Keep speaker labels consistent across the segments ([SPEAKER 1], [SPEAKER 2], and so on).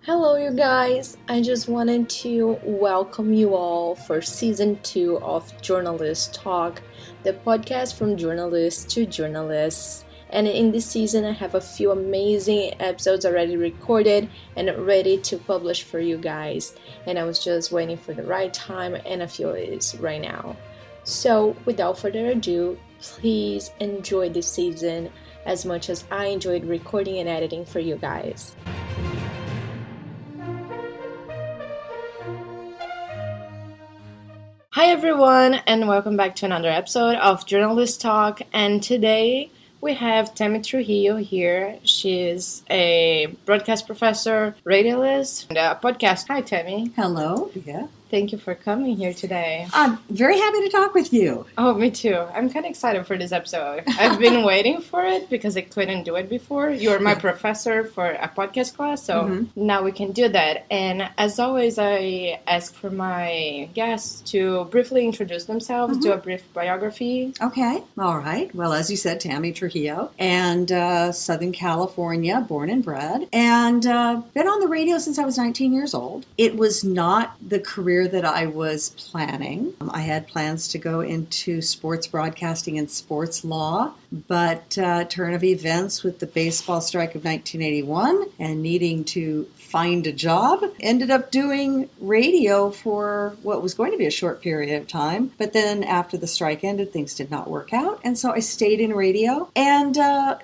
[SPEAKER 1] Hello, you guys. I just wanted to welcome you all for season 2 of Journalist Talk, the podcast from journalists to journalists. And in this season, I have a few amazing episodes already recorded and ready to publish for you guys. And I was just waiting for the right time, and I feel it is right now. So, without further ado, please enjoy this season as much as I enjoyed recording and editing for you guys. Hi everyone, and welcome back to another episode of Journalist Talk. And today we have Tammy Trujillo here. She is a broadcast professor, radialist, and a podcast. Hi Tammy.
[SPEAKER 2] Hello. Yeah.
[SPEAKER 1] Thank you for coming here today.
[SPEAKER 2] I'm very happy to talk with you.
[SPEAKER 1] Oh, me too. I'm kind of excited for this episode. I've been waiting for it because I couldn't do it before. You're my professor for a podcast class, so now we can do that. And as always, I ask for my guests to briefly introduce themselves, do a brief biography.
[SPEAKER 2] Okay. All right. Well, as you said, Tammy Trujillo, and Southern California, born and bred, and been on the radio since I was 19 years old. It was not the career that I was planning. I had plans to go into sports broadcasting and sports law, but turn of events with the baseball strike of 1981 and needing to find a job, ended up doing radio for what was going to be a short period of time. But then after the strike ended, things did not work out. And so I stayed in radio and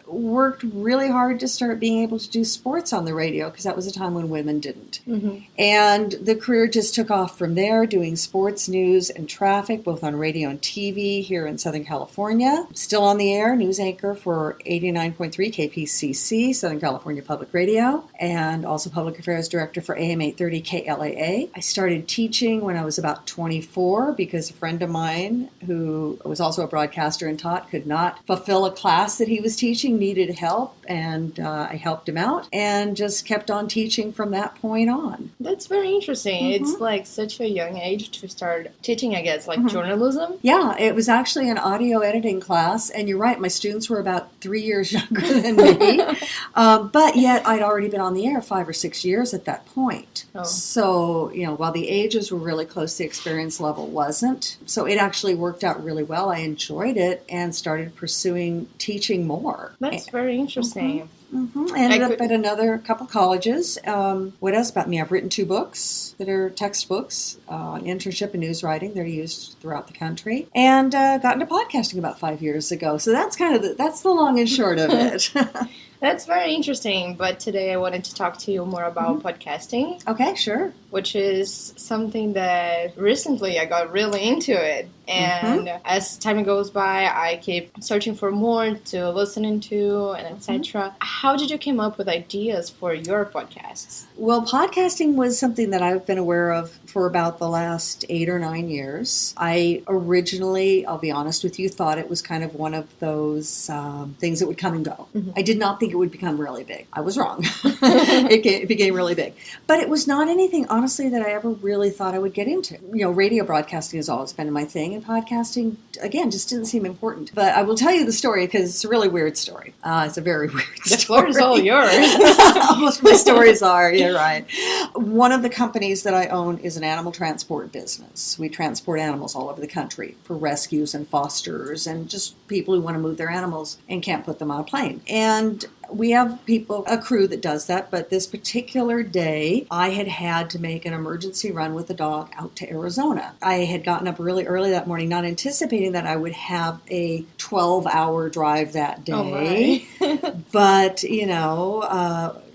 [SPEAKER 2] worked really hard to start being able to do sports on the radio, because that was a time when women didn't. And the career just took off from there, doing sports news and traffic, both on radio and TV here in Southern California. Still on the air, news anchor for 89.3 KPCC, Southern California Public Radio, and also public affairs director for AM 830 KLAA. I started teaching when I was about 24 because a friend of mine who was also a broadcaster and taught could not fulfill a class that he was teaching, needed help, and I helped him out and just kept on teaching from that point on.
[SPEAKER 1] That's very interesting. It's like such a young age to start teaching, I guess, like journalism.
[SPEAKER 2] Yeah, it was actually an audio editing class, and you're right, my students were about 3 years younger than me, but yet I'd already been on the air 5 or 6 years at that point. So, while the ages were really close, the experience level wasn't. So it actually worked out really well. I enjoyed it and started pursuing teaching more.
[SPEAKER 1] That's very interesting.
[SPEAKER 2] I ended up at another couple colleges. What else about me? I've written 2 books that are textbooks, internship and news writing. They're used throughout the country. And got into podcasting about 5 years ago. So that's that's the long and short of it.
[SPEAKER 1] That's very interesting, but today I wanted to talk to you more about podcasting.
[SPEAKER 2] Okay, sure.
[SPEAKER 1] Which is something that recently I got really into it. And as time goes by, I keep searching for more to listen to and etc. How did you come up with ideas for your podcasts?
[SPEAKER 2] Well, podcasting was something that I've been aware of for about the last 8 or 9 years. I originally, I'll be honest with you, thought it was kind of one of those things that would come and go. I did not think it would become really big. I was wrong. It became really big. But it was not anything, honestly, that I ever really thought I would get into. Radio broadcasting has always been my thing, and podcasting, again, just didn't seem important. But I will tell you the story because it's a really weird story. It's a very weird story.
[SPEAKER 1] The floor is all yours.
[SPEAKER 2] Most of my stories are, you're right. One of the companies that I own is an animal transport business. We transport animals all over the country for rescues and fosters and just people who want to move their animals and can't put them on a plane. And we have a crew that does that, but this particular day, I had to make an emergency run with the dog out to Arizona. I had gotten up really early that morning, not anticipating that I would have a 12-hour drive that day. But,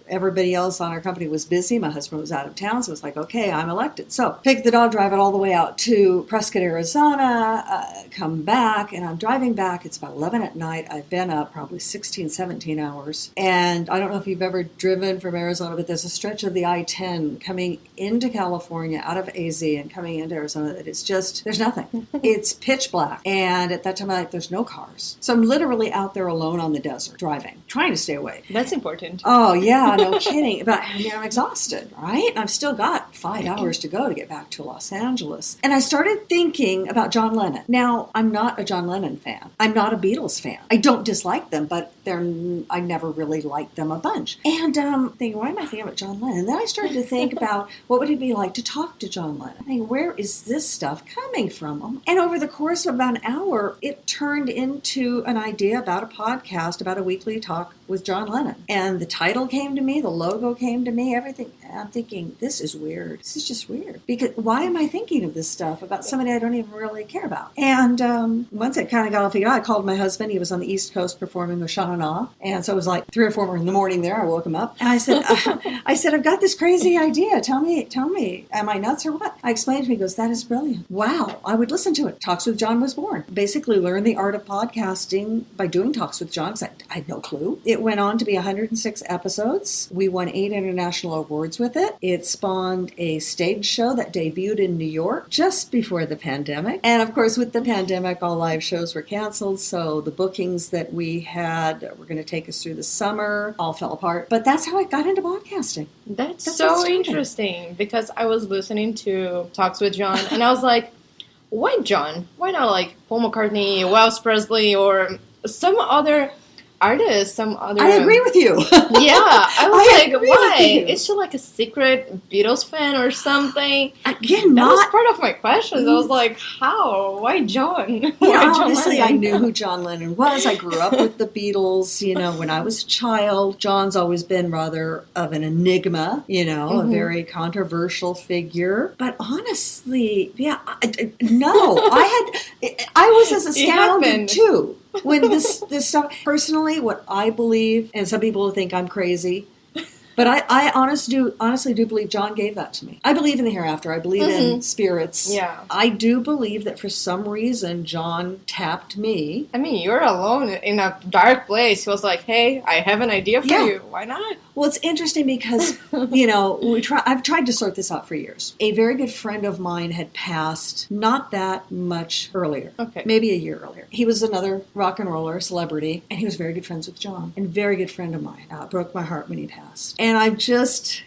[SPEAKER 2] everybody else on our company was busy. My husband was out of town, so it was like, okay, I'm elected. So pick the dog, drive it all the way out to Prescott, Arizona, come back, and I'm driving back. It's about 11 at night. I've been up probably 16, 17 hours. And I don't know if you've ever driven from Arizona, but there's a stretch of the I-10 coming into California, out of AZ and coming into Arizona that it's just, there's nothing. It's pitch black. And at that time of night, there's no cars. So I'm literally out there alone on the desert, driving, trying to stay awake.
[SPEAKER 1] That's important.
[SPEAKER 2] Oh, yeah. No kidding. But I'm exhausted, right? And I've still got 5 hours to go to get back to Los Angeles. And I started thinking about John Lennon. Now, I'm not a John Lennon fan. I'm not a Beatles fan. I don't dislike them, but I never really liked them a bunch. And thinking, why am I thinking about John Lennon? And then I started to think about what would it be like to talk to John Lennon? I mean, where is this stuff coming from? And over the course of about an hour, it turned into an idea about a podcast, about a weekly talk with John Lennon. And the title came to me, the logo came to me, everything. And I'm thinking, this is weird. This is just weird. Because why am I thinking of this stuff about somebody I don't even really care about? And once it kind of got all figured out, I called my husband. He was on the East Coast performing with Sha Na. And so it was like 3 or 4 in the morning there. I woke him up. And I said, I've got this crazy idea. Tell me, am I nuts or what? I explained to him. He goes, that is brilliant. Wow, I would listen to it. Talks with John was born. Basically learned the art of podcasting by doing Talks with John, because I had no clue. It went on to be 106 episodes. We won 8 international awards with it. It spawned a stage show that debuted in New York just before the pandemic. And of course, with the pandemic, all live shows were canceled. So the bookings that we had were going to take us through the summer all fell apart. But that's how I got into podcasting.
[SPEAKER 1] That's so interesting, because I was listening to Talks with John and I was like, why John? Why not like Paul McCartney, Elvis Presley, or some other artist, some other...
[SPEAKER 2] I agree with you.
[SPEAKER 1] Yeah, I was like, why? Is she like a secret Beatles fan or something?
[SPEAKER 2] Again,
[SPEAKER 1] that was part of my questions. I was like, how? Why John?
[SPEAKER 2] Yeah, honestly, I knew who John Lennon was. I grew up with the Beatles. When I was a child, John's always been rather of an enigma, a very controversial figure. But honestly, yeah, I was as astounded too. When this stuff, personally, what I believe, and some people think I'm crazy, but I honestly do believe John gave that to me. I believe in the hereafter. I believe in spirits.
[SPEAKER 1] Yeah.
[SPEAKER 2] I do believe that for some reason John tapped me.
[SPEAKER 1] I mean, you're alone in a dark place. He was like, hey, I have an idea for you. Why not?
[SPEAKER 2] Well, it's interesting because, I've tried to sort this out for years. A very good friend of mine had passed not that much earlier. Okay. Maybe a year earlier. He was another rock and roller celebrity, and he was very good friends with John, and very good friend of mine. Broke my heart when he passed. And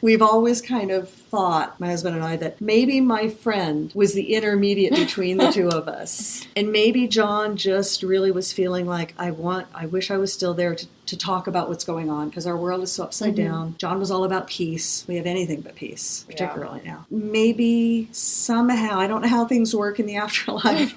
[SPEAKER 2] we've always kind of thought, my husband and I, that maybe my friend was the intermediate between the two of us. And maybe John just really was feeling like, I wish I was still there to talk about what's going on, because our world is so upside down. John was all about peace. We have anything but peace, particularly now. Maybe somehow, I don't know how things work in the afterlife,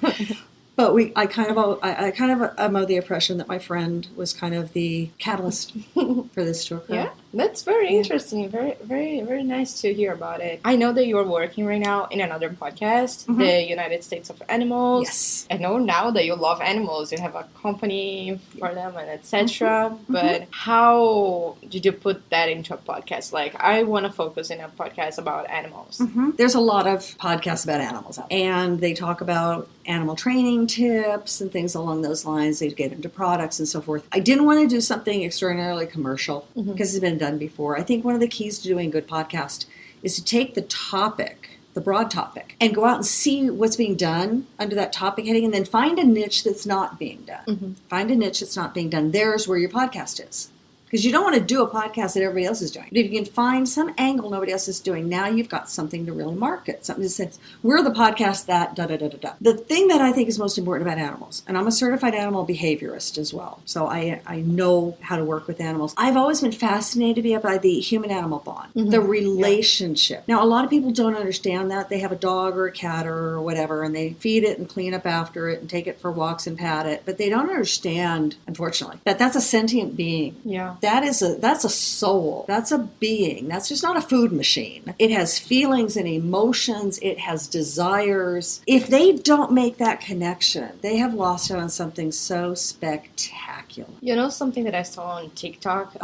[SPEAKER 2] but I kind of am of the impression that my friend was kind of the catalyst for this to occur. Yeah,
[SPEAKER 1] that's very interesting. Very, very, very nice to hear about it. I know that you're working right now in another podcast, the United States of Animals. Yes. I know now that you love animals. You have a company for them and etc. But how did you put that into a podcast? Like, I want to focus in a podcast about animals.
[SPEAKER 2] There's a lot of podcasts about animals out there, and they talk about animal training tips and things along those lines. They get into products and so forth. I didn't want to do something extraordinarily commercial because it's been done before. I think one of the keys to doing a good podcast is to take the topic, the broad topic, and go out and see what's being done under that topic heading, and then find a niche that's not being done. Find a niche that's not being done. There's where your podcast is. Because you don't want to do a podcast that everybody else is doing. But if you can find some angle nobody else is doing, now you've got something to really market. Something that says, we're the podcast that da-da-da-da-da. The thing that I think is most important about animals, and I'm a certified animal behaviorist as well, so I know how to work with animals. I've always been fascinated by the human-animal bond, the relationship. Now, a lot of people don't understand that. They have a dog or a cat or whatever, and they feed it and clean up after it and take it for walks and pat it. But they don't understand, unfortunately, that that's a sentient being. Yeah. That's a soul. That's a being. That's just not a food machine. It has feelings and emotions. It has desires. If they don't make that connection, they have lost out on something so spectacular.
[SPEAKER 1] You know, something that I saw on TikTok,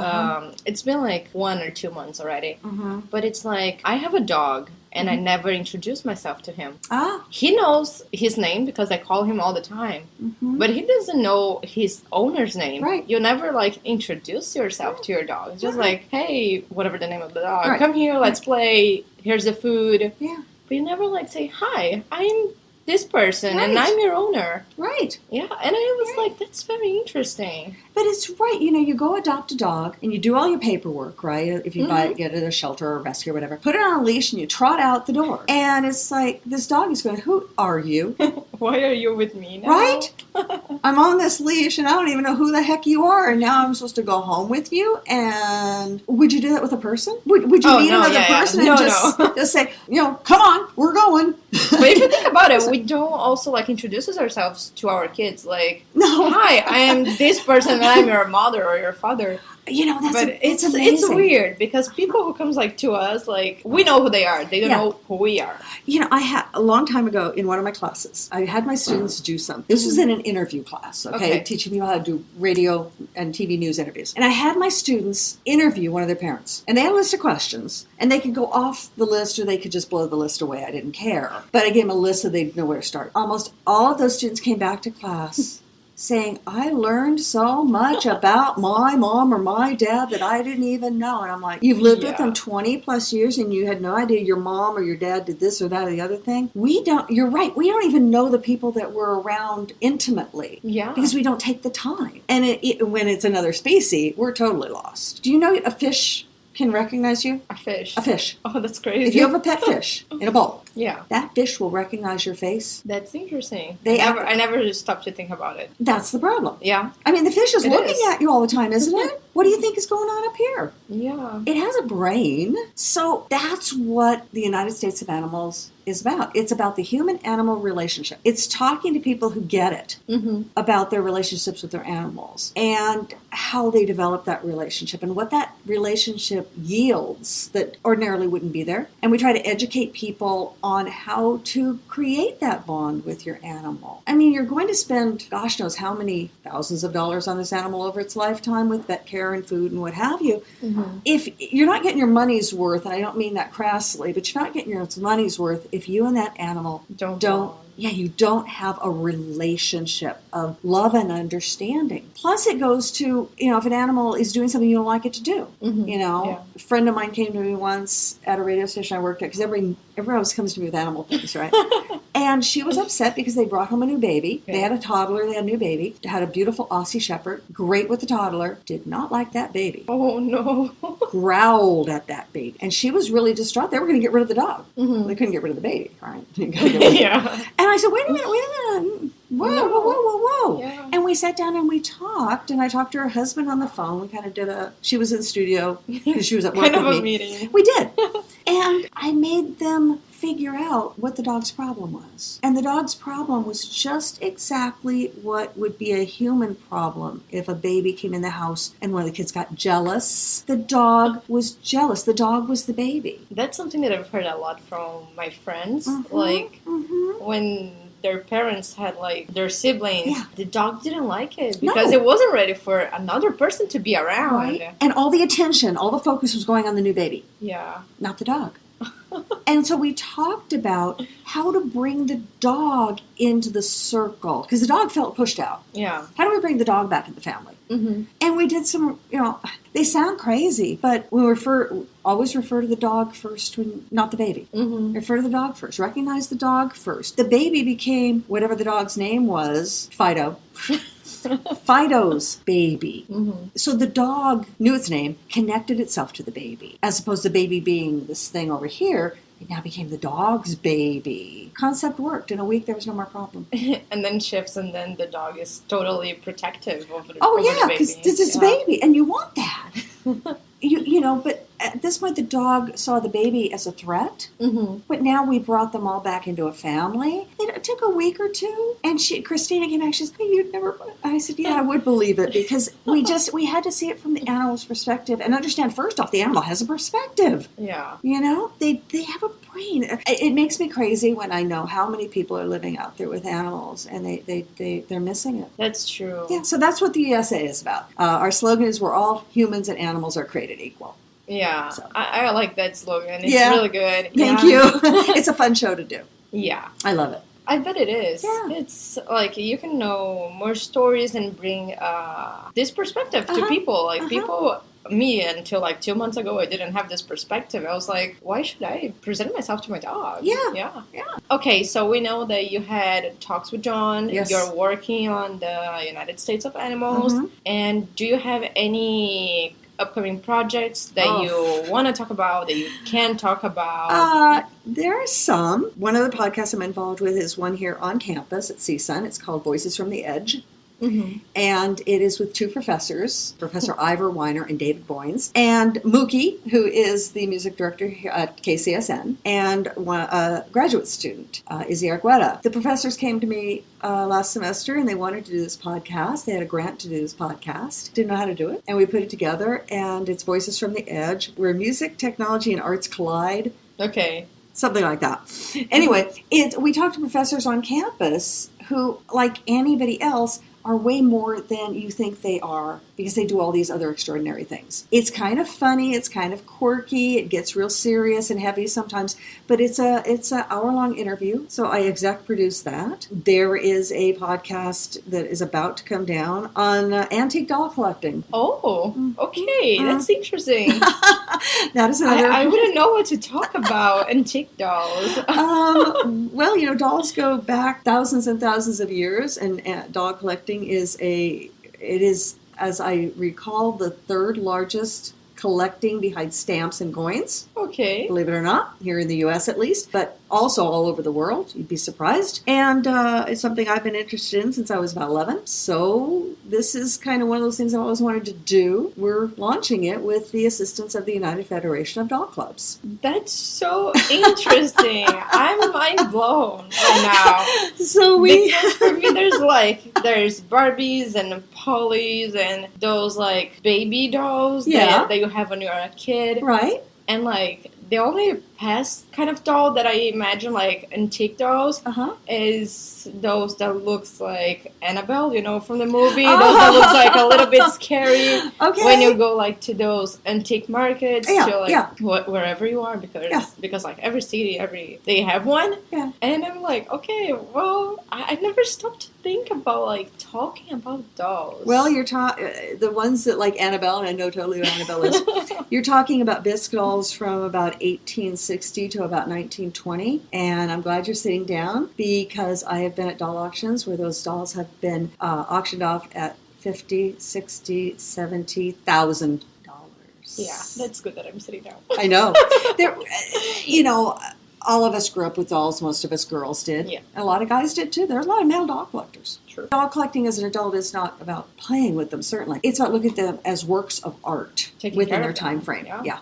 [SPEAKER 1] it's been like 1 or 2 months already, but it's like, I have a dog, and I never introduced myself to him. He knows his name because I call him all the time. But he doesn't know his owner's name. Right. You never, like, introduce yourself to your dog. It's just like, hey, whatever the name of the dog, come here, let's play, here's the food. Yeah. But you never, like, say, hi, I'm this person, and I'm your owner.
[SPEAKER 2] Right.
[SPEAKER 1] Yeah, and I was like, that's very interesting.
[SPEAKER 2] But it's right. You go adopt a dog, and you do all your paperwork, right? If you get it at a shelter or a rescue or whatever. Put it on a leash, and you trot out the door. And it's like, this dog is going, who are you?
[SPEAKER 1] Why are you with me now?
[SPEAKER 2] Right? I'm on this leash, and I don't even know who the heck you are, and now I'm supposed to go home with you? And would you do that with a person? Would you meet another person and just say, come on, we're going?
[SPEAKER 1] But if you think about it, we don't also introduce ourselves to our kids. No. Hi, I am this person, and I'm your mother or your father.
[SPEAKER 2] It's amazing.
[SPEAKER 1] It's weird because people who comes to us, we know who they are. They don't know who we are.
[SPEAKER 2] I had a long time ago in one of my classes, I had my students do something. This was in an interview class, okay? Teaching people how to do radio and TV news interviews. And I had my students interview one of their parents. And they had a list of questions. And they could go off the list or they could just blow the list away. I didn't care. But I gave them a list so they'd know where to start. Almost all of those students came back to class saying, I learned so much about my mom or my dad that I didn't even know. And I'm like, you've lived with them 20 plus years and you had no idea your mom or your dad did this or that or the other thing. You're right. We don't even know the people that we're around intimately.
[SPEAKER 1] Yeah.
[SPEAKER 2] Because we don't take the time. And when it's another species, we're totally lost. Do you know a fish can recognize you?
[SPEAKER 1] A fish.
[SPEAKER 2] A fish.
[SPEAKER 1] Oh, that's crazy.
[SPEAKER 2] If you have a pet fish in a bowl, that fish will recognize your face.
[SPEAKER 1] That's interesting. I never stopped to think about it.
[SPEAKER 2] That's the problem.
[SPEAKER 1] Yeah.
[SPEAKER 2] I mean, the fish is looking at you all the time, isn't it? What do you think is going on up here?
[SPEAKER 1] Yeah.
[SPEAKER 2] It has a brain. So that's what the United States of Animals is about. It's about the human-animal relationship. It's talking to people who get it about their relationships with their animals and how they develop that relationship and what that relationship yields that ordinarily wouldn't be there. And we try to educate people on how to create that bond with your animal. I mean, you're going to spend, gosh knows how many thousands of dollars on this animal over its lifetime with vet care and food and what have you. If you're not getting your money's worth, and I don't mean that crassly, but you're not getting your money's worth if you and that animal you don't have a relationship of love and understanding. Plus it goes to, if an animal is doing something you don't like it to do. A friend of mine came to me once at a radio station I worked at, because everyone always comes to me with animal things, right? And she was upset because they brought home a new baby. They had a toddler, they had a new baby. They had a beautiful Aussie Shepherd, great with the toddler, did not like that baby.
[SPEAKER 1] Oh, no.
[SPEAKER 2] Growled at that baby. And she was really distraught. They were going to get rid of the dog. They couldn't get rid of the baby, right? And I said, wait a minute. Whoa.
[SPEAKER 1] Yeah.
[SPEAKER 2] And we sat down and we talked, and I talked to her husband on the phone. We kind of she was in studio because she was at work
[SPEAKER 1] kind of
[SPEAKER 2] with
[SPEAKER 1] a
[SPEAKER 2] me.
[SPEAKER 1] Meeting.
[SPEAKER 2] We did. And I made them figure out what the dog's problem was. And the dog's problem was just exactly what would be a human problem if a baby came in the house and one of the kids got jealous. The dog was jealous. The dog was the baby.
[SPEAKER 1] That's something that I've heard a lot from my friends. When their parents had their siblings, the dog didn't like it because it wasn't ready for another person to be around.
[SPEAKER 2] Right. And all the attention, all the focus was going on the new baby.
[SPEAKER 1] Yeah.
[SPEAKER 2] Not the dog. And so we talked about how to bring the dog into the circle, because the dog felt pushed out. Yeah. How do we bring the dog back in the family? And we did some, they sound crazy, but we always refer to the dog first, not the baby. Refer to the dog first. Recognize the dog first. The baby became whatever the dog's name was, Fido. Fido's baby. So the dog knew its name, connected itself to the baby, as opposed to the baby being this thing over here. It now became the dog's baby. Concept worked. In a week, there was no more problem.
[SPEAKER 1] And then shifts, and then the dog is totally protective of the baby.
[SPEAKER 2] Oh, yeah, because this is baby, and you want that. But at this point, the dog saw the baby as a threat. But now we brought them all back into a family. It took a week or two, and Christina came back. She said, "Hey, you'd never." I said, "Yeah, I would believe it, because we had to see it from the animal's perspective and understand. First off, the animal has a perspective.
[SPEAKER 1] Yeah,
[SPEAKER 2] they have a brain. It makes me crazy when I know how many people are living out there with animals, and they're missing it.
[SPEAKER 1] That's true.
[SPEAKER 2] Yeah, so that's what the USA is about. Our slogan is, "We're all humans and animals are created equal."
[SPEAKER 1] Yeah, so. I like that slogan. It's really good.
[SPEAKER 2] Thank you. It's a fun show to do.
[SPEAKER 1] Yeah.
[SPEAKER 2] I love it.
[SPEAKER 1] I bet it is.
[SPEAKER 2] Yeah.
[SPEAKER 1] It's you can know more stories and bring this perspective to people. People me until like 2 months ago, I didn't have this perspective. I was like, why should I present myself to my dog?
[SPEAKER 2] Yeah.
[SPEAKER 1] Okay, so we know that you had talks with John.
[SPEAKER 2] Yes.
[SPEAKER 1] You're working on the United States of Animals. And do you have any upcoming projects that you want to talk about, that you can talk about?
[SPEAKER 2] There are some. One of the podcasts I'm involved with is one here on campus at CSUN. It's called Voices from the Edge. And it is with two professors, Professor Ivor Weiner and David Boynes, and Mookie, who is the music director here at KCSN, and a graduate student, Izzy Argueta. The professors came to me last semester, and they wanted to do this podcast. They had a grant to do this podcast. Didn't know how to do it, and we put it together, and it's Voices from the Edge, where music, technology, and arts collide.
[SPEAKER 1] Okay.
[SPEAKER 2] Something like that. Anyway, we talk to professors on campus who, like anybody else, are way more than you think they are because they do all these other extraordinary things. It's kind of funny, it's kind of quirky, it gets real serious and heavy sometimes, but it's a hour-long interview, so I exec produce that. There is a podcast that is about to come down on antique doll collecting.
[SPEAKER 1] Oh, okay, that's interesting.
[SPEAKER 2] That is another...
[SPEAKER 1] I wouldn't know what to talk about, antique dolls.
[SPEAKER 2] Well, dolls go back thousands and thousands of years, and doll collecting is, as I recall, the third largest collecting behind stamps and coins.
[SPEAKER 1] Okay.
[SPEAKER 2] Believe it or not, here in the U.S. at least, but also all over the world. You'd be surprised. And it's something I've been interested in since I was about 11. So this is kind of one of those things I've always wanted to do. We're launching it with the assistance of the United Federation of Doll Clubs.
[SPEAKER 1] That's so interesting. I'm mind blown right now.
[SPEAKER 2] So
[SPEAKER 1] because for me, there's Barbies and Pollys and those like baby dolls that you have when you're a kid.
[SPEAKER 2] Right.
[SPEAKER 1] And like the only past kind of doll that I imagine, like antique dolls, is those that looks like Annabelle, from the movie. Those that looks like a little bit scary when you go like to those antique markets, wherever you are, because like every city, they have one. Yeah. And I'm like, okay, well, I never stopped to think about like talking about dolls.
[SPEAKER 2] Well, you're the ones that like Annabelle, and I know totally what Annabelle is. You're talking about bisque dolls from about 1860 to about 1920, and I'm glad you're sitting down because I have been at doll auctions where those dolls have been auctioned off at $50,000, $60,000, $70,000.
[SPEAKER 1] Yeah, that's good that I'm sitting down.
[SPEAKER 2] I know. All of us grew up with dolls. Most of us girls did. Yeah. And a lot of guys did too. There's a lot of male doll collectors. True. Doll collecting as an adult is not about playing with them, certainly. It's about looking at them as works of art within their time frame. Yeah.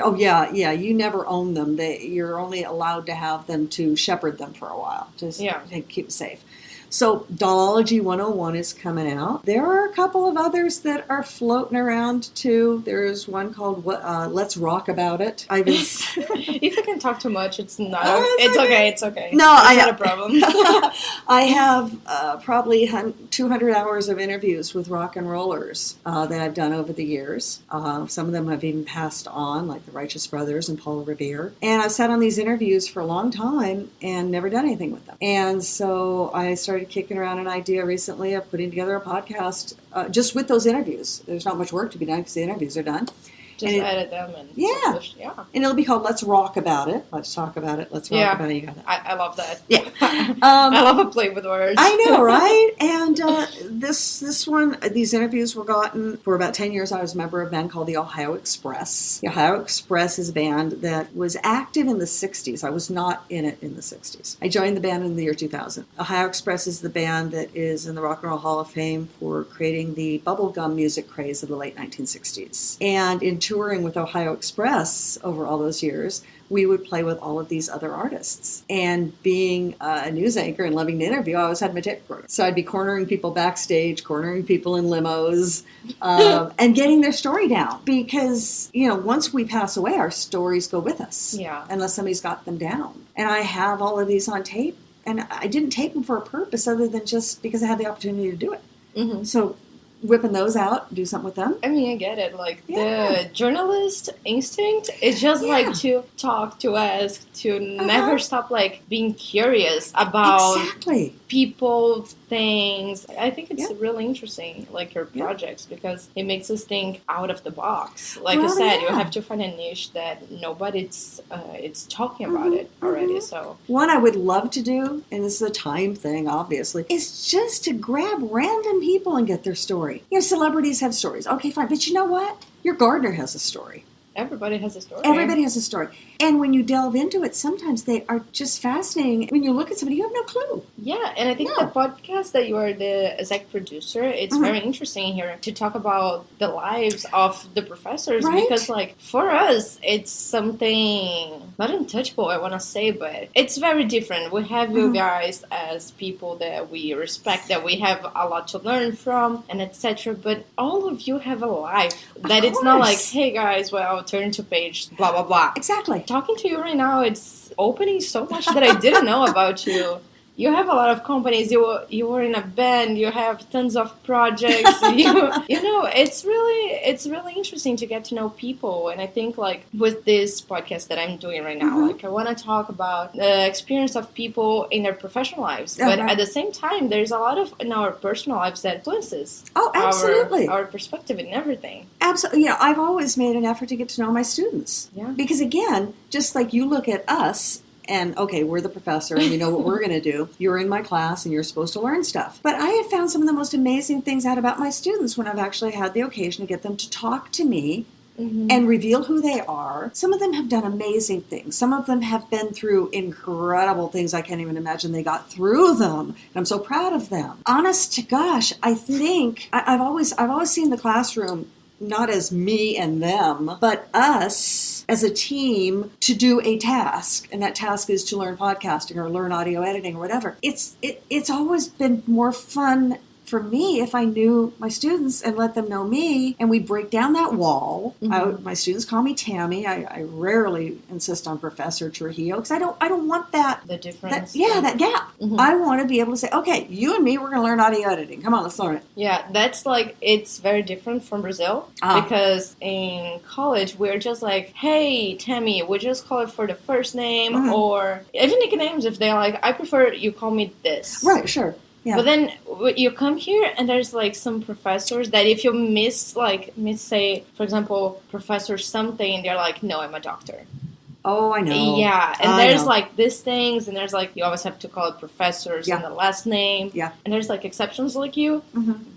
[SPEAKER 2] Oh, yeah. You never own them. You're only allowed to have them to shepherd them for a while. Just to keep them safe. So Dollology 101 is coming out. There are a couple of others that are floating around too. There's one called Let's Rock About It.
[SPEAKER 1] If I can talk too much, it's not. It's okay.
[SPEAKER 2] No,
[SPEAKER 1] it's not a problem.
[SPEAKER 2] I have probably 200 hours of interviews with rock and rollers that I've done over the years. Some of them have even passed on, like the Righteous Brothers and Paul Revere. And I've sat on these interviews for a long time and never done anything with them. And so I started kicking around an idea recently of putting together a podcast just with those interviews. There's not much work to be done because the interviews are done.
[SPEAKER 1] Just edit them and publish. Yeah.
[SPEAKER 2] And it'll be called Let's Rock About It. Let's talk about it. Let's rock about it. You got that.
[SPEAKER 1] I love that.
[SPEAKER 2] Yeah.
[SPEAKER 1] I love a play with words.
[SPEAKER 2] I know, right? And this one, these interviews were gotten for about 10 years. I was a member of a band called the Ohio Express. The Ohio Express is a band that was active in the 60s. I was not in it in the 60s. I joined the band in the year 2000. Ohio Express is the band that is in the Rock and Roll Hall of Fame for creating the bubblegum music craze of the late 1960s. And in touring with Ohio Express over all those years, we would play with all of these other artists. And being a news anchor and loving to interview, I always had my tape recorder. So I'd be cornering people backstage, cornering people in limos, and getting their story down. Because, once we pass away, our stories go with us. Yeah. Unless somebody's got them down. And I have all of these on tape. And I didn't tape them for a purpose other than just because I had the opportunity to do it. Mm-hmm. So whipping those out, do something with them.
[SPEAKER 1] I mean, I get it. Like, the journalist instinct is just like to talk, to ask, to never stop, like, being curious about people, things. I think it's really interesting, like your projects, because it makes us think out of the box. Like I said, you have to find a niche that nobody's it's talking about it already. So
[SPEAKER 2] one I would love to do, and this is a time thing, obviously, is just to grab random people and get their story. You know, celebrities have stories. Okay, fine. But you know what? Your gardener has a story.
[SPEAKER 1] Everybody has a story.
[SPEAKER 2] Everybody has a story. And when you delve into it, sometimes they are just fascinating. When you look at somebody, you have no clue.
[SPEAKER 1] Yeah, and I think the podcast that you are the exec producer, it's very interesting here to talk about the lives of the professors. Because, like, for us, it's something not untouchable, I want to say, but it's very different. We have you guys as people that we respect, that we have a lot to learn from, and etc. But all of you have a life that it's not like, hey, guys, well, turn to page, blah, blah, blah.
[SPEAKER 2] Exactly.
[SPEAKER 1] Talking to you right now, it's opening so much that I didn't know about you. You have a lot of companies. You were in a band. You have tons of projects. you know, it's really interesting to get to know people. And I think, like, with this podcast that I'm doing right now, like, I want to talk about the experience of people in their professional lives. But at the same time, there's a lot of in our personal lives that influences our perspective and everything.
[SPEAKER 2] Absolutely. Yeah, I've always made an effort to get to know my students.
[SPEAKER 1] Yeah.
[SPEAKER 2] Because again, just like you look at us, and, okay, we're the professor, and you know what we're going to do. You're in my class, and you're supposed to learn stuff. But I have found some of the most amazing things out about my students when I've actually had the occasion to get them to talk to me and reveal who they are. Some of them have done amazing things. Some of them have been through incredible things I can't even imagine they got through them. And I'm so proud of them. Honest to gosh, I think I've always seen the classroom not as me and them, but us as a team to do a task. And that task is to learn podcasting or learn audio editing or whatever. It's always been more fun for me if I knew my students and let them know me, and we break down that wall. My students call me Tammy. I rarely insist on Professor Trujillo because I don't want the difference. That gap. I want to be able to say, okay, you and me, we're going to learn audio editing. Come on, let's learn it.
[SPEAKER 1] Yeah, that's like, it's very different from Brazil because in college we're just like, hey, Tammy, we just call it for the first name or even nicknames if they're like, I prefer you call me this.
[SPEAKER 2] Right, sure. Yeah.
[SPEAKER 1] But then you come here and there's like some professors that if you miss say, for example, Professor something, they're like, no, I'm a doctor.
[SPEAKER 2] Oh, I know.
[SPEAKER 1] Yeah, and there's like these things, and there's like, you always have to call it professors and the last name. Yeah. And there's like exceptions like you.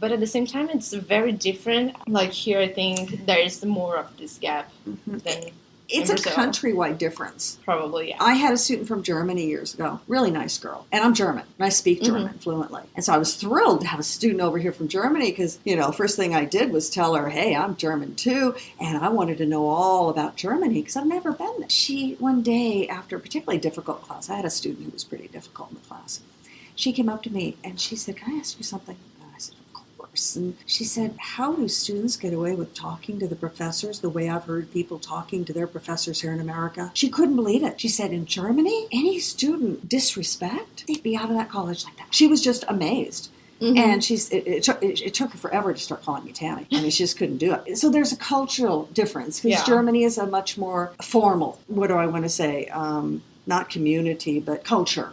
[SPEAKER 1] But at the same time, it's very different. Like here, I think there is more of this gap than...
[SPEAKER 2] It's a countrywide difference.
[SPEAKER 1] Probably, yeah.
[SPEAKER 2] I had a student from Germany years ago. Really nice girl. And I'm German. And I speak German fluently. And so I was thrilled to have a student over here from Germany because, you know, first thing I did was tell her, hey, I'm German too. And I wanted to know all about Germany because I've never been there. She, one day, after a particularly difficult class, I had a student who was pretty difficult in the class. She came up to me and she said, can I ask you something? And she said, how do students get away with talking to the professors the way I've heard people talking to their professors here in America? She couldn't believe it. She said, in Germany, any student disrespect, they'd be out of that college like that. She was just amazed. And it took her forever to start calling me Tammy. I mean, she just couldn't do it. So there's a cultural difference because Germany is a much more formal, what do I want to say, not community, but culture.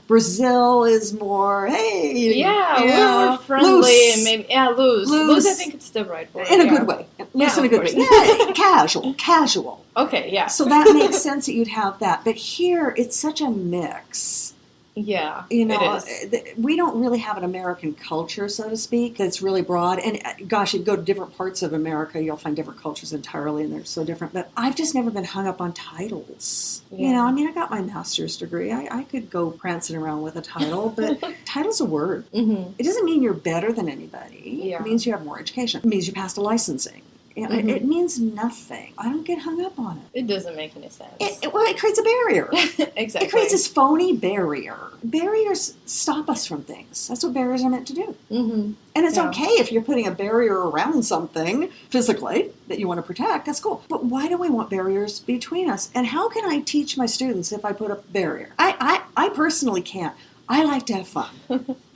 [SPEAKER 2] Brazil is more, hey,
[SPEAKER 1] we're more friendly loose. And maybe loose. I think it's the right word
[SPEAKER 2] in a good way. Loose in a good way. Casual.
[SPEAKER 1] Okay, yeah.
[SPEAKER 2] So that makes sense that you'd have that, but here it's such a mix.
[SPEAKER 1] Yeah,
[SPEAKER 2] you know, we don't really have an American culture, so to speak. It's really broad. And gosh, you go to different parts of America, you'll find different cultures entirely, and they're so different. But I've just never been hung up on titles. Yeah. You know, I mean, I got my master's degree. I could go prancing around with a title, but title's a word. It doesn't mean you're better than anybody. Yeah. It means you have more education. It means you passed a licensing. It means nothing. I don't get hung up on it.
[SPEAKER 1] It doesn't make any sense.
[SPEAKER 2] It creates a barrier.
[SPEAKER 1] Exactly.
[SPEAKER 2] It creates this phony barrier. Barriers stop us from things. That's what barriers are meant to do. And it's okay if you're putting a barrier around something physically that you want to protect. That's cool. But why do we want barriers between us? And how can I teach my students if I put a barrier? I personally can't. I like to have fun.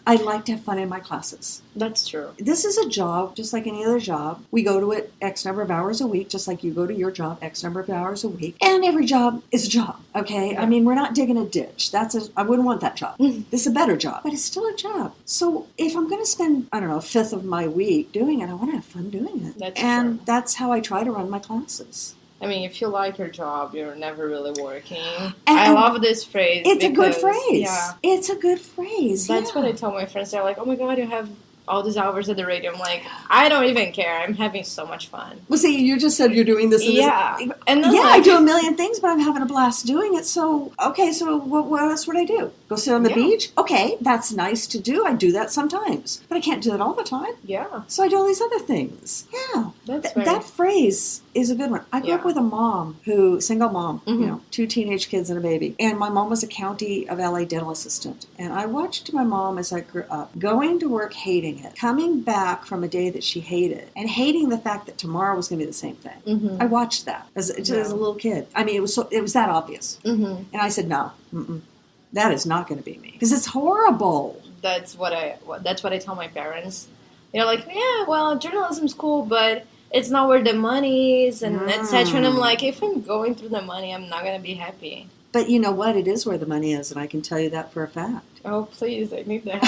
[SPEAKER 2] I like to have fun in my classes.
[SPEAKER 1] That's true.
[SPEAKER 2] This is a job just like any other job. We go to it X number of hours a week, just like you go to your job X number of hours a week. And every job is a job, okay?
[SPEAKER 1] Yeah.
[SPEAKER 2] I mean, we're not digging a ditch. I wouldn't want that job. This is a better job, but it's still a job. So if I'm going to spend, I don't know, a fifth of my week doing it, I want to have fun doing it.
[SPEAKER 1] That's
[SPEAKER 2] and
[SPEAKER 1] true.
[SPEAKER 2] that's how I try to run my classes.
[SPEAKER 1] I mean, if you like your job, you're never really working. I love this phrase.
[SPEAKER 2] It's a good phrase.
[SPEAKER 1] Yeah.
[SPEAKER 2] It's a good phrase.
[SPEAKER 1] That's what I tell my friends. They're like, oh my God, you have all these hours at the radio. I'm like, I don't even care. I'm having so much fun.
[SPEAKER 2] Well, see, you just said you're doing this. And
[SPEAKER 1] yeah.
[SPEAKER 2] This.
[SPEAKER 1] And then
[SPEAKER 2] I do a million things, but I'm having a blast doing it. So, okay, so what else would I do? Go sit on the beach? Okay, that's nice to do. I do that sometimes. But I can't do that all the time.
[SPEAKER 1] Yeah.
[SPEAKER 2] So I do all these other things. Yeah. That phrase is a good one. I grew up with a mom single mom, 2 teenage kids and a baby. And my mom was a county of LA dental assistant. And I watched my mom as I grew up, going to work hating it, coming back from a day that she hated, and hating the fact that tomorrow was going to be the same thing. Mm-hmm. I watched that as a little kid. I mean, it was that obvious. Mm-hmm. And I said, no, that is not going to be me. Because it's horrible.
[SPEAKER 1] That's what I tell my parents. They're like, yeah, well, journalism's cool, but it's not where the money is, and etc. And I'm like, if I'm going through the money, I'm not going to be happy.
[SPEAKER 2] But you know what? It is where the money is, and I can tell you that for a fact.
[SPEAKER 1] Oh, please, I need that.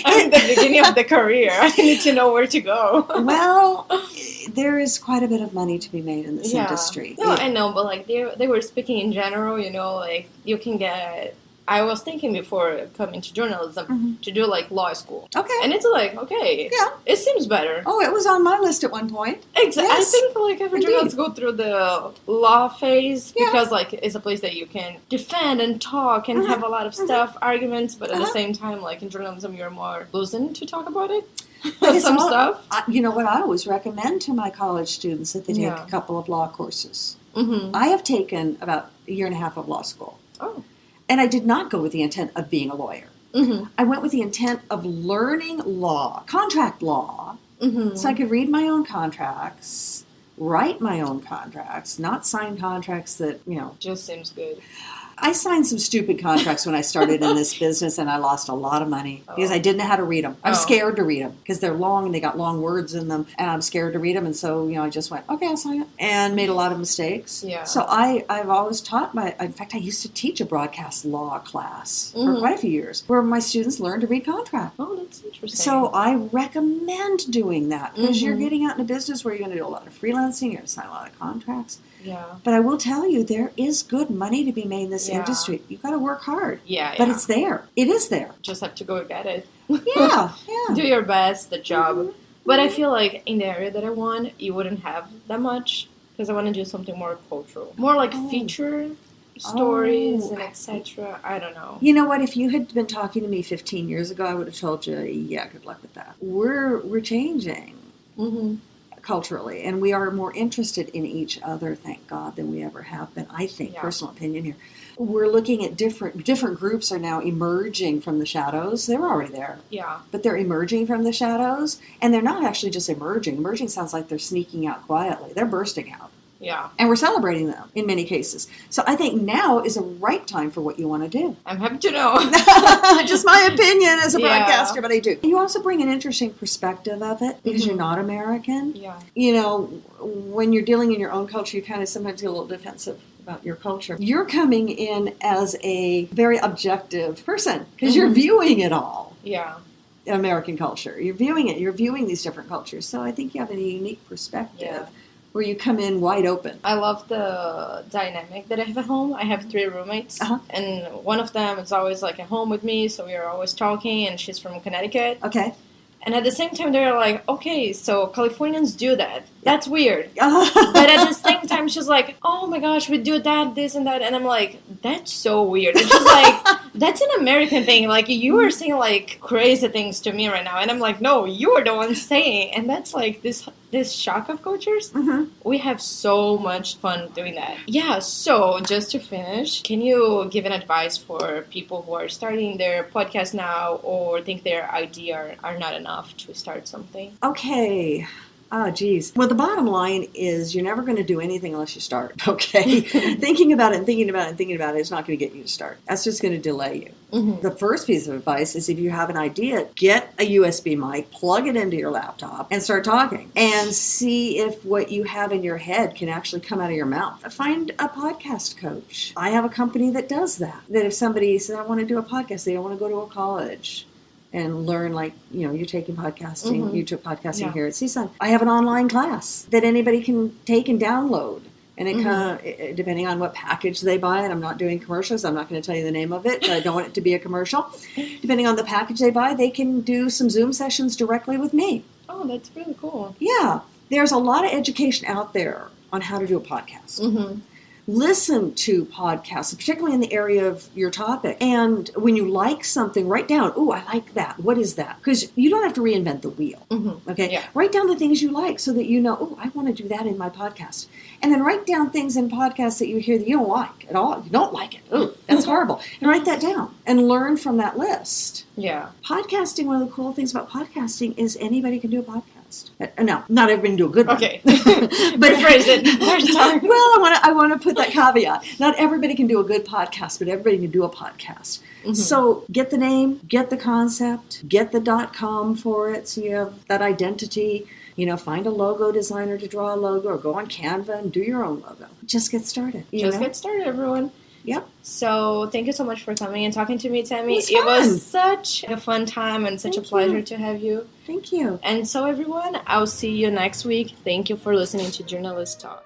[SPEAKER 1] I'm in the beginning of the career. I need to know where to go.
[SPEAKER 2] Well, there is quite a bit of money to be made in this industry.
[SPEAKER 1] No, I know, but like they were speaking in general, like you can get... I was thinking before coming to journalism to do like law school. Okay. And it's like, okay. Yeah. It seems better.
[SPEAKER 2] Oh, it was on my list at one point.
[SPEAKER 1] Exactly. Yes. I think like every journalist go through the law phase because like it's a place that you can defend and talk and have a lot of stuff, arguments, but at the same time, like in journalism, you're more loosened to talk about it. Stuff.
[SPEAKER 2] You know what I always recommend to my college students that they take a couple of law courses. Mm-hmm. I have taken about a year and a half of law school. Oh. And I did not go with the intent of being a lawyer. Mm-hmm. I went with the intent of learning law, contract law, so I could read my own contracts, write my own contracts, not sign contracts that,
[SPEAKER 1] Just seems good.
[SPEAKER 2] I signed some stupid contracts when I started in this business, and I lost a lot of money because I didn't know how to read them. I'm scared to read them because they're long and they got long words in them, and I'm scared to read them. And so, I just went, okay, I'll sign it, and made a lot of mistakes. Yeah. So I've always taught in fact, I used to teach a broadcast law class for quite a few years where my students learned to read contracts.
[SPEAKER 1] Oh, that's interesting.
[SPEAKER 2] So I recommend doing that because you're getting out in a business where you're going to do a lot of freelancing, you're going to sign a lot of contracts. Yeah. But I will tell you, there is good money to be made in this industry. You've got to work hard. Yeah. But it's there. It is there.
[SPEAKER 1] Just have to go get it.
[SPEAKER 2] Yeah.
[SPEAKER 1] Do your best, the job. Mm-hmm. But I feel like in the area that I want, you wouldn't have that much because I want to do something more cultural. More like feature stories and etc. I don't know.
[SPEAKER 2] You know what? If you had been talking to me 15 years ago, I would have told you, good luck with that. We're changing. Mm-hmm. Culturally, and we are more interested in each other, thank God, than we ever have been. I think, personal opinion here. We're looking at different groups are now emerging from the shadows. They were already there. Yeah. But they're emerging from the shadows, and they're not actually just emerging. Emerging sounds like they're sneaking out quietly. They're bursting out. Yeah. And we're celebrating them in many cases. So I think now is a right time for what you want to do.
[SPEAKER 1] I'm happy to know.
[SPEAKER 2] Just my opinion as a broadcaster, but I do. You also bring an interesting perspective of it because you're not American. Yeah. When you're dealing in your own culture, you kind of sometimes get a little defensive about your culture. You're coming in as a very objective person because you're viewing it all. Yeah. American culture. You're viewing it. You're viewing these different cultures. So I think you have a unique perspective. Yeah. Where you come in wide open.
[SPEAKER 1] I love the dynamic that I have at home. I have 3 roommates, and one of them is always like at home with me, so we are always talking, and she's from Connecticut. Okay. And at the same time, they're like, okay, so Californians do that. That's weird. But at the same time, she's like, oh my gosh, we do that, this and that. And I'm like, that's so weird. And she's like, that's an American thing. Like, you are saying like crazy things to me right now. And I'm like, no, you are the one saying. And that's like this shock of cultures. Mm-hmm. We have so much fun doing that. Yeah, so just to finish, can you give an advice for people who are starting their podcast now or think their idea are not enough to start something?
[SPEAKER 2] Okay. Oh, geez. Well, the bottom line is you're never going to do anything unless you start, okay? Thinking about it and thinking about it and thinking about it is not going to get you to start. That's just going to delay you.
[SPEAKER 1] Mm-hmm.
[SPEAKER 2] The first piece of advice is if you have an idea, get a USB mic, plug it into your laptop, and start talking. And see if what you have in your head can actually come out of your mouth. Find a podcast coach. I have a company that does that. That if somebody says, I want to do a podcast, they don't want to go to a college and learn, like, you're taking podcasting,
[SPEAKER 1] Mm-hmm.
[SPEAKER 2] you took podcasting here at CSUN. I have an online class that anybody can take and download. And it kind of, depending on what package they buy, and I'm not doing commercials, I'm not going to tell you the name of it, but I don't want it to be a commercial. Depending on the package they buy, they can do some Zoom sessions directly with me.
[SPEAKER 1] Oh, that's really cool.
[SPEAKER 2] Yeah. There's a lot of education out there on how to do a podcast.
[SPEAKER 1] Mm-hmm.
[SPEAKER 2] Listen to podcasts, particularly in the area of your topic. And when you like something, write down, oh, I like that. What is that? Because you don't have to reinvent the wheel.
[SPEAKER 1] Mm-hmm.
[SPEAKER 2] Okay?
[SPEAKER 1] Yeah.
[SPEAKER 2] Write down the things you like so that you know, oh, I want to do that in my podcast. And then write down things in podcasts that you hear that you don't like at all. You don't like it. Oh, that's horrible. And write that down and learn from that list.
[SPEAKER 1] Yeah.
[SPEAKER 2] Podcasting, one of the cool things about podcasting is anybody can do a podcast. No, not everybody can do a good one.
[SPEAKER 1] Okay.
[SPEAKER 2] But
[SPEAKER 1] rephrase it.
[SPEAKER 2] Well, I want to put that caveat. Not everybody can do a good podcast, but everybody can do a podcast. Mm-hmm. So get the name, get the concept, get the .com for it so you have that identity. Find a logo designer to draw a logo, or go on Canva and do your own logo. Just get started.
[SPEAKER 1] Get started, everyone.
[SPEAKER 2] Yep.
[SPEAKER 1] So thank you so much for coming and talking to me, Tammy.
[SPEAKER 2] It
[SPEAKER 1] was such a fun time and such a pleasure to have you.
[SPEAKER 2] Thank you.
[SPEAKER 1] And so, everyone, I'll see you next week. Thank you for listening to Journalist Talk.